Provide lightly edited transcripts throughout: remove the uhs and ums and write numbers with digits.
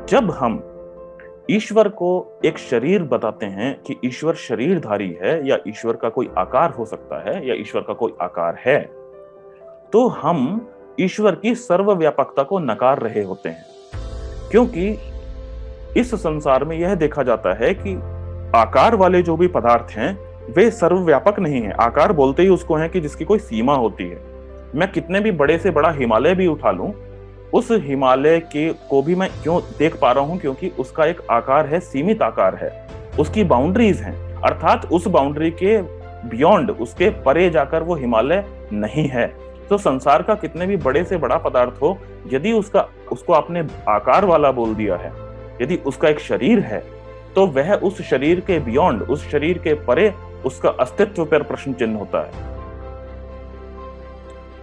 जब हम ईश्वर को एक शरीर बताते हैं कि ईश्वर शरीरधारी है या ईश्वर का कोई आकार हो सकता है या ईश्वर का कोई आकार है, तो हम ईश्वर की सर्वव्यापकता को नकार रहे होते हैं। क्योंकि इस संसार में यह देखा जाता है कि आकार वाले जो भी पदार्थ हैं, वे सर्वव्यापक नहीं है। आकार बोलते ही उसको है कि जिसकी कोई सीमा होती है। मैं कितने भी बड़े से बड़ा हिमालय भी उठा लूं, उस हिमालय के को भी मैं क्यों देख पा रहा हूं? क्योंकि उसका एक आकार है, सीमित आकार है, उसकी बाउंड्रीज हैं। अर्थात उस बाउंड्री के बियॉन्ड, उसके परे जाकर वो हिमालय नहीं है। तो संसार का कितने भी बड़े से बड़ा पदार्थ हो, यदि उसको आपने आकार वाला बोल दिया है, यदि उसका एक शरीर है, तो वह उस शरीर के बियॉन्ड, उस शरीर के परे उसका अस्तित्व पर प्रश्न चिन्ह होता है।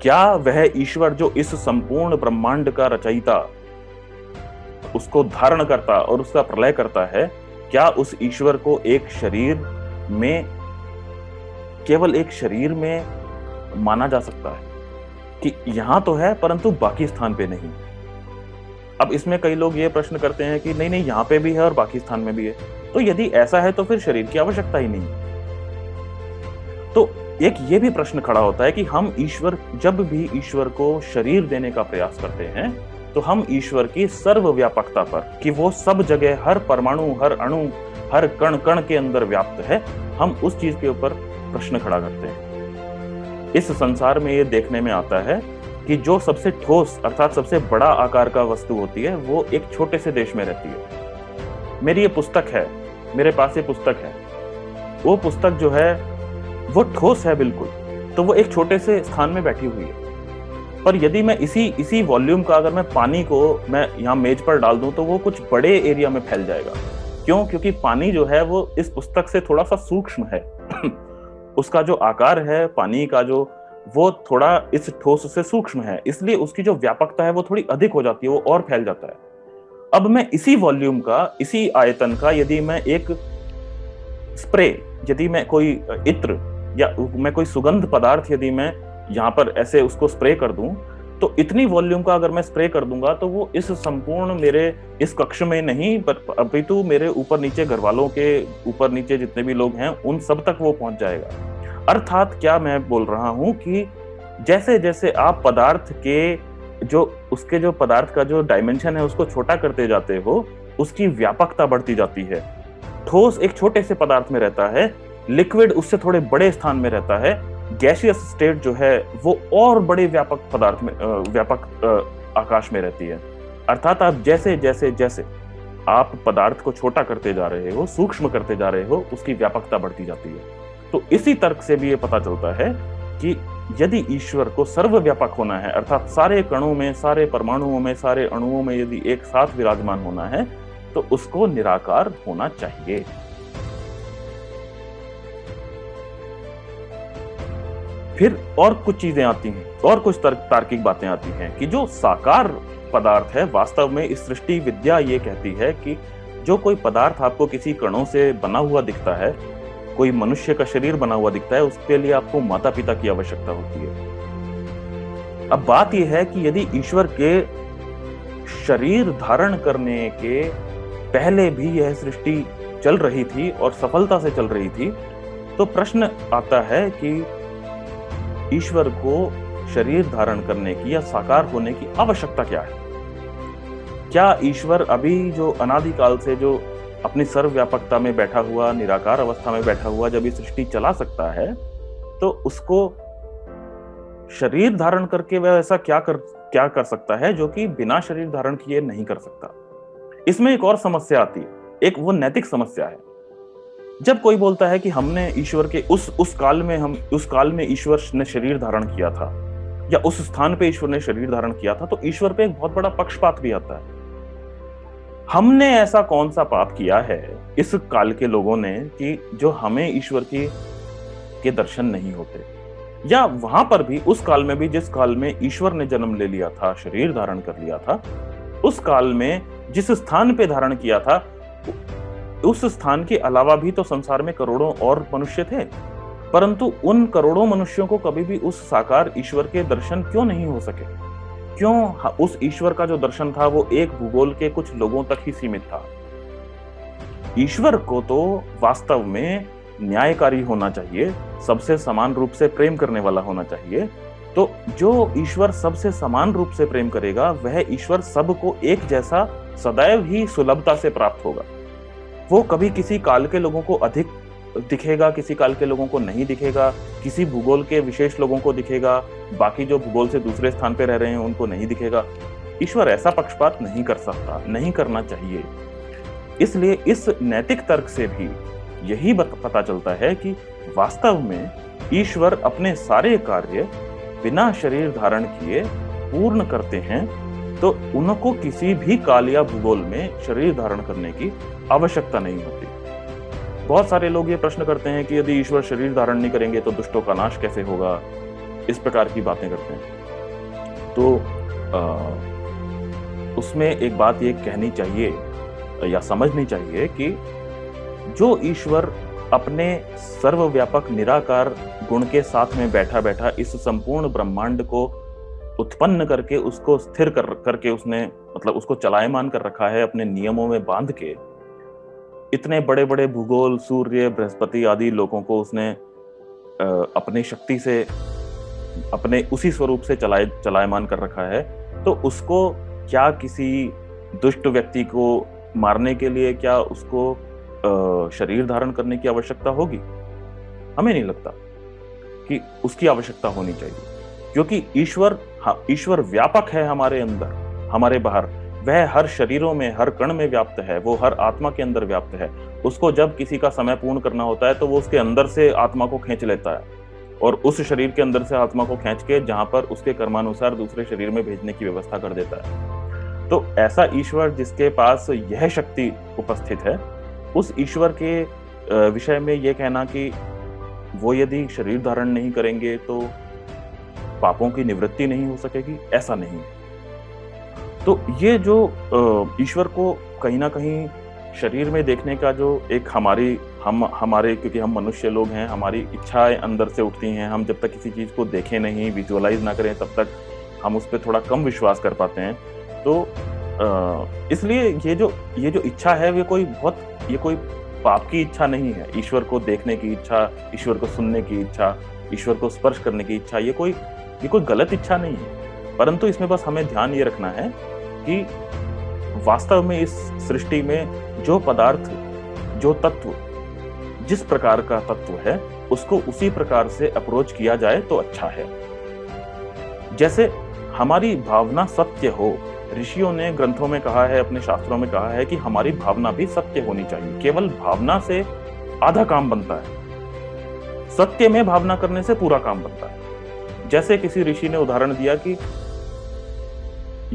क्या वह ईश्वर जो इस संपूर्ण ब्रह्मांड का रचयिता, उसको धारण करता और उसका प्रलय करता है, क्या उस ईश्वर को एक शरीर में, केवल एक शरीर में माना जा सकता है कि यहां तो है परंतु बाकी स्थान पे नहीं? अब इसमें कई लोग ये प्रश्न करते हैं कि नहीं नहीं, यहां पे भी है और बाकी स्थान में भी है। तो यदि ऐसा है तो फिर शरीर की आवश्यकता ही नहीं। तो एक ये भी प्रश्न खड़ा होता है कि हम ईश्वर, जब भी ईश्वर को शरीर देने का प्रयास करते हैं, तो हम ईश्वर की सर्वव्यापकता पर, कि वो सब जगह, हर परमाणु, हर अणु, हर कण कण के अंदर व्याप्त है, हम उस चीज के ऊपर प्रश्न खड़ा करते हैं। इस संसार में ये देखने में आता है कि जो सबसे ठोस अर्थात सबसे बड़ा आकार का वस्तु होती है, वो एक छोटे से देश में रहती है। मेरी ये पुस्तक है, मेरे पास ये पुस्तक है, वो पुस्तक जो है वो ठोस है बिल्कुल, तो वो एक छोटे से स्थान में बैठी हुई है। पर यदि मैं इसी वॉल्यूम का, अगर मैं पानी को मैं यहाँ मेज पर डाल दूं, तो वो कुछ बड़े एरिया में फैल जाएगा। क्यों? क्योंकि पानी जो है वो इस पुस्तक से थोड़ा सा सूक्ष्म है। उसका जो आकार है पानी का, जो वो थोड़ा इस ठोस से सूक्ष्म है, इसलिए उसकी जो व्यापकता है वो थोड़ी अधिक हो जाती है, वो और फैल जाता है। अब मैं इसी वॉल्यूम का, इसी आयतन का, यदि मैं एक स्प्रे, यदि मैं कोई इत्र या मैं कोई सुगंध पदार्थ, यदि मैं यहाँ पर ऐसे उसको स्प्रे कर दूं, तो इतनी वॉल्यूम का अगर मैं स्प्रे कर दूंगा, तो वो इस संपूर्ण मेरे इस कक्ष में नहीं, अपितु मेरे ऊपर नीचे, घर वालों के ऊपर नीचे जितने भी लोग हैं, उन सब तक वो पहुंच जाएगा। अर्थात क्या मैं बोल रहा हूं कि जैसे जैसे आप पदार्थ के जो पदार्थ का जो डायमेंशन है उसको छोटा करते जाते हो, उसकी व्यापकता बढ़ती जाती है। ठोस एक छोटे से पदार्थ में रहता है, लिक्विड उससे थोड़े बड़े स्थान में रहता है, गैसियस स्टेट जो है वो और बड़े व्यापक पदार्थ में, व्यापक आकाश में रहती है। अर्थात आप जैसे जैसे जैसे आप पदार्थ को छोटा करते जा रहे हो, सूक्ष्म करते जा रहे हो, उसकी व्यापकता बढ़ती जाती है। तो इसी तर्क से भी ये पता चलता है कि यदि ईश्वर को सर्वव्यापक होना है, अर्थात सारे कणों में, सारे परमाणुओं में, सारे अणुओं में यदि एक साथ विराजमान होना है, तो उसको निराकार होना चाहिए। फिर और कुछ चीजें आती हैं, और कुछ तार्किक बातें आती हैं कि जो साकार पदार्थ है, वास्तव में इस सृष्टि विद्या ये कहती है कि जो कोई पदार्थ आपको किसी कणों से बना हुआ दिखता है, कोई मनुष्य का शरीर बना हुआ दिखता है, उसके लिए आपको माता पिता की आवश्यकता होती है। अब बात यह है कि यदि ईश्वर के शरीर धारण करने के पहले भी यह सृष्टि चल रही थी और सफलता से चल रही थी, तो प्रश्न आता है कि ईश्वर को शरीर धारण करने की या साकार होने की आवश्यकता क्या है? क्या ईश्वर अभी जो अनादिकाल से जो अपनी सर्वव्यापकता में बैठा हुआ, निराकार अवस्था में बैठा हुआ जब ये सृष्टि चला सकता है, तो उसको शरीर धारण करके वह ऐसा क्या कर सकता है जो कि बिना शरीर धारण किए नहीं कर सकता? इसमें एक और समस्या आती है, एक वो नैतिक समस्या है। जब कोई बोलता है कि हमने ईश्वर के उस काल में ईश्वर ने शरीर धारण किया था, या उस स्थान पे ईश्वर ने शरीर धारण किया था, तो ईश्वर पे एक बहुत बड़ा पक्षपात भी आता है। हमने ऐसा कौन सा पाप किया है इस काल के लोगों ने कि जो हमें ईश्वर के दर्शन नहीं होते? या वहां पर भी, उस काल में भी, जिस काल में ईश्वर ने जन्म ले लिया था, शरीर धारण कर लिया था, उस काल में जिस स्थान पे धारण किया था, उस स्थान के अलावा भी तो संसार में करोड़ों और मनुष्य थे, परंतु उन करोड़ों मनुष्यों को कभी भी उस साकार ईश्वर के दर्शन क्यों नहीं हो सके? क्यों उस ईश्वर का जो दर्शन था वो एक भूगोल के कुछ लोगों तक ही सीमित था? ईश्वर को तो वास्तव में न्यायकारी होना चाहिए, सबसे समान रूप से प्रेम करने वाला होना चाहिए। तो जो ईश्वर सबसे समान रूप से प्रेम करेगा, वह ईश्वर सबको एक जैसा सदैव ही सुलभता से प्राप्त होगा। वो कभी किसी काल के लोगों को अधिक दिखेगा, किसी काल के लोगों को नहीं दिखेगा, किसी भूगोल के विशेष लोगों को दिखेगा, बाकी जो भूगोल से दूसरे स्थान पे रह रहे हैं उनको नहीं दिखेगा। ईश्वर ऐसा पक्षपात नहीं कर सकता, नहीं करना चाहिए। इसलिए इस नैतिक तर्क से भी यही पता चलता है कि वास्तव में ईश्वर अपने सारे कार्य बिना शरीर धारण किए पूर्ण करते हैं, तो उनको किसी भी काल या भूगोल में शरीर धारण करने की आवश्यकता नहीं होती। बहुत सारे लोग ये प्रश्न करते हैं कि यदि ईश्वर शरीर धारण नहीं करेंगे तो दुष्टों का नाश कैसे होगा, इस प्रकार की बातें करते हैं। तो उसमें एक बात ये कहनी चाहिए या समझनी चाहिए कि जो ईश्वर अपने सर्वव्यापक निराकार गुण के साथ में बैठा बैठा इस संपूर्ण ब्रह्मांड को उत्पन्न करके उसको स्थिर करके उसने मतलब उसको चलायमान कर रखा है अपने नियमों में बांध के, इतने बड़े बड़े भूगोल, सूर्य, बृहस्पति आदि लोगों को उसने अपनी शक्ति से अपने उसी स्वरूप से चलायमान कर रखा है। तो उसको क्या किसी दुष्ट व्यक्ति को मारने के लिए क्या उसको शरीर धारण करने की आवश्यकता होगी? हमें नहीं लगता कि उसकी आवश्यकता होनी चाहिए, क्योंकि ईश्वर व्यापक है हमारे अंदर, हमारे बाहर। वह हर शरीरों में, हर कण में व्याप्त है, वो हर आत्मा के अंदर व्याप्त है। उसको जब किसी का समय पूर्ण करना होता है तो वो उसके अंदर से आत्मा को खींच लेता है और उस शरीर के अंदर से आत्मा को खींच के जहां पर उसके कर्मानुसार दूसरे शरीर में भेजने की व्यवस्था कर देता है। तो ऐसा ईश्वर जिसके पास यह शक्ति उपस्थित है, उस ईश्वर के विषय में यह कहना कि वो यदि शरीर धारण नहीं करेंगे तो पापों की निवृत्ति नहीं हो सकेगी, ऐसा नहीं है। तो ये जो ईश्वर को कहीं ना कहीं शरीर में देखने का जो एक हमारे क्योंकि हम मनुष्य लोग हैं, हमारी इच्छाएं अंदर से उठती हैं। हम जब तक किसी चीज को देखें नहीं, विजुअलाइज ना करें, तब तक हम उस पर थोड़ा कम विश्वास कर पाते हैं। तो इसलिए ये जो इच्छा है ये कोई पाप की इच्छा नहीं है। ईश्वर को देखने की इच्छा, ईश्वर को सुनने की इच्छा, ईश्वर को स्पर्श करने की इच्छा, ये कोई गलत इच्छा नहीं है। परंतु इसमें बस हमें ध्यान ये रखना है कि वास्तव में इस सृष्टि में जो पदार्थ, जो तत्व, जिस प्रकार का तत्व है, उसको उसी प्रकार से अप्रोच किया जाए तो अच्छा है। जैसे हमारी भावना सत्य हो, ऋषियों ने ग्रंथों में कहा है, अपने शास्त्रों में कहा है कि हमारी भावना भी सत्य होनी चाहिए। केवल भावना से आधा काम बनता है, सत्य में भावना करने से पूरा काम बनता है। जैसे किसी ऋषि ने उदाहरण दिया कि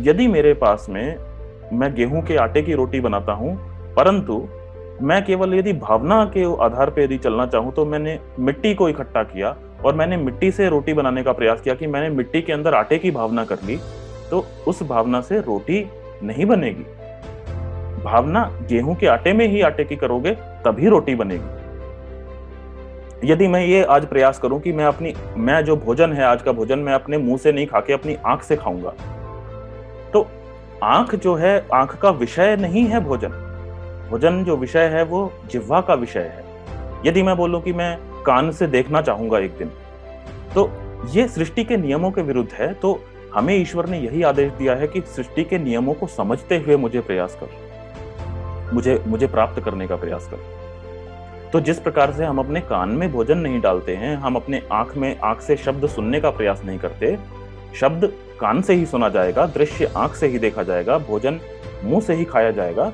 यदि मेरे पास में मैं गेहूं के आटे की रोटी बनाता हूं, परंतु मैं केवल यदि भावना के आधार पर यदि चलना चाहूं तो मैंने मिट्टी को इकट्ठा किया और मैंने मिट्टी से रोटी बनाने का प्रयास किया कि मैंने मिट्टी के अंदर आटे की भावना कर ली, तो उस भावना से रोटी नहीं बनेगी। भावना गेहूं के आटे में ही आटे की करोगे तभी रोटी बनेगी। यदि मैं ये आज प्रयास करूं कि मैं जो भोजन है, आज का भोजन मैं अपने मुंह से नहीं खा के अपनी आंख से खाऊंगा, तो आंख जो है, आंख का विषय नहीं है भोजन जो विषय है वो जिह्वा का विषय है। यदि मैं बोलूं कि मैं कान से देखना चाहूंगा एक दिन, तो ये सृष्टि के नियमों के विरुद्ध है। तो हमें ईश्वर ने यही आदेश दिया है कि सृष्टि के नियमों को समझते हुए मुझे प्राप्त करने का प्रयास कर। तो जिस प्रकार से हम अपने कान में भोजन नहीं डालते हैं, हम अपने आंख से शब्द सुनने का प्रयास नहीं करते, शब्द कान से ही सुना जाएगा, दृश्य आंख से ही देखा जाएगा, भोजन मुंह से ही खाया जाएगा।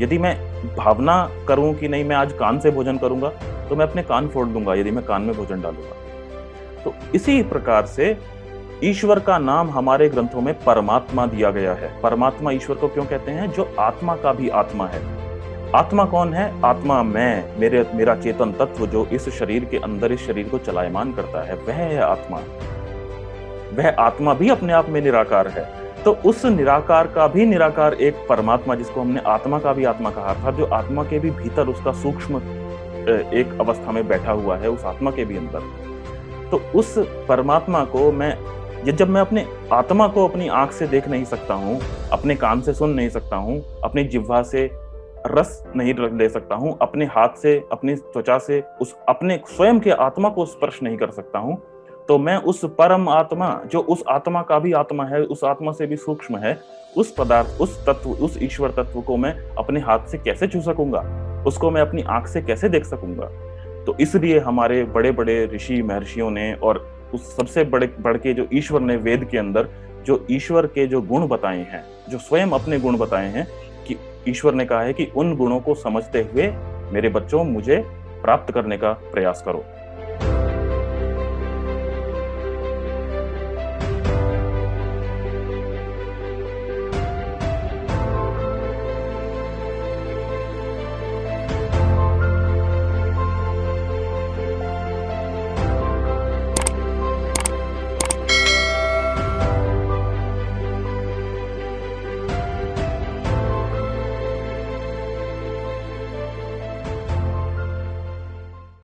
यदि मैं भावना करूं कि नहीं मैं आज कान से भोजन करूंगा, तो मैं अपने कान फोड़ दूंगा यदि मैं कान में भोजन डालूंगा। तो इसी प्रकार से ईश्वर का नाम हमारे ग्रंथों में परमात्मा दिया गया है। परमात्मा ईश्वर को क्यों कहते हैं? जो आत्मा का भी आत्मा है। आत्मा कौन है? आत्मा मेरा चेतन तत्व जो इस शरीर के अंदर इस शरीर को चलायमान करता है, वह है आत्मा। वह आत्मा भी अपने आप में निराकार है। तो उस निराकार का भी निराकार एक परमात्मा, जिसको हमने आत्मा का भी आत्मा कहा था, जो आत्मा के भी भीतर उसका सूक्ष्म एक अवस्था में बैठा हुआ है, उस आत्मा के भी अंदर। तो उस परमात्मा को मैं ये जब मैं अपने आत्मा को अपनी आँख से देख नहीं सकता हूँ, अपने कान से सुन नहीं सकता हूँ, अपनी जिह्वा से रस नहीं ले सकता हूँ, अपने हाथ से, अपनी त्वचा से उस अपने स्वयं के आत्मा को स्पर्श नहीं कर सकता हूँ, तो मैं उस परम आत्मा, जो उस आत्मा का भी आत्मा है, उस आत्मा से भी सूक्ष्म है, उस पदार्थ, उस तत्व, उस ईश्वर तत्व को मैं अपने हाथ से कैसे छू सकूंगा? उसको मैं अपनी आँख से कैसे देख सकूंगा? तो इसलिए हमारे बड़े-बड़े ऋषि महर्षियों ने और उस सबसे बढ़ के जो ईश्वर ने वेद के अंदर जो ईश्वर के जो गुण बताए हैं, जो स्वयं अपने गुण बताए हैं, कि ईश्वर ने कहा है कि उन गुणों को समझते हुए मेरे बच्चों मुझे प्राप्त करने का प्रयास करो।